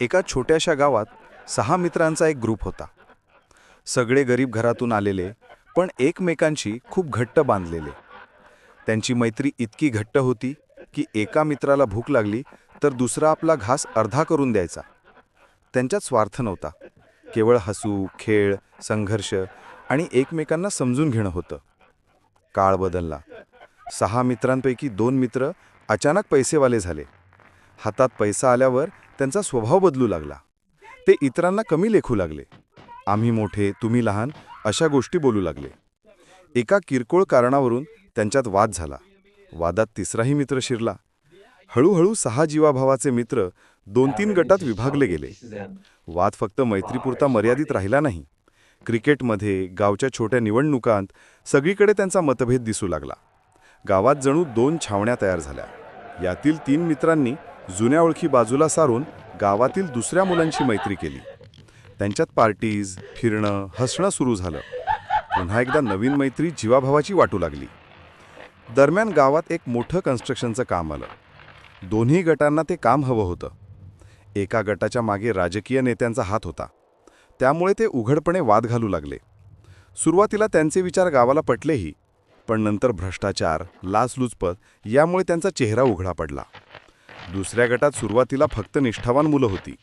एका छोट्याशा गावात 6 मित्रांचा एक ग्रुप होता. सगळे गरीब घरातून आलेले, पण एकमेकांशी खूप घट्ट बांधलेले. त्यांची मैत्री इतकी घट्ट होती की एका मित्राला भूक लागली तर दुसरा आपला घास अर्धा करून द्यायचा. त्यांच्यात स्वार्थ नव्हता, केवळ हसू, खेळ, संघर्ष आणि एकमेकांना समजून घेणं होतं. काळ बदलला. 6 मित्रांपैकी 2 मित्र अचानक पैसेवाले झाले. हातात पैसा आल्यावर त्यांचा स्वभाव बदलू लागला. ते इतरांना कमी लेखू लागले. आम्ही मोठे, तुम्ही लहान, अशा गोष्टी बोलू लागले. एका किरकोळ कारणावरून त्यांच्यात वाद झाला. वादात तिसराही मित्र शिरला. हळूहळू 6 जीवाभावाचे मित्र 2-3 गटात विभागले गेले. वाद फक्त मैत्रीपुरता मर्यादित राहिला नाही. क्रिकेटमध्ये, गावच्या छोट्या निवडणुकांत सगळीकडे त्यांचा मतभेद दिसू लागला. गावात जणू 2 छावण्या तयार झाल्या. यातील 3 मित्रांनी जुन्या ओळखी बाजूला सारून गावातील दुसऱ्या मुलांशी मैत्री केली. त्यांच्यात पार्टीज, फिरणं, हसणं सुरू झालं. पुन्हा एकदा नवीन मैत्री जीवाभावाची वाटू लागली. दरम्यान गावात एक मोठं कन्स्ट्रक्शनचं काम आलं. दोन्ही गटांना ते काम हवं होतं. एका गटाच्या मागे राजकीय नेत्यांचा हात होता. त्यामुळे ते उघडपणे वाद घालू लागले. सुरुवातीला त्यांचे विचार गावाला पटलेही, पण नंतर भ्रष्टाचार, लाचलुचपत यामुळे त्यांचा चेहरा उघडा पडला. दुसऱ्या गटात सुरुवातीला फक्त निष्ठावान मुलं होती.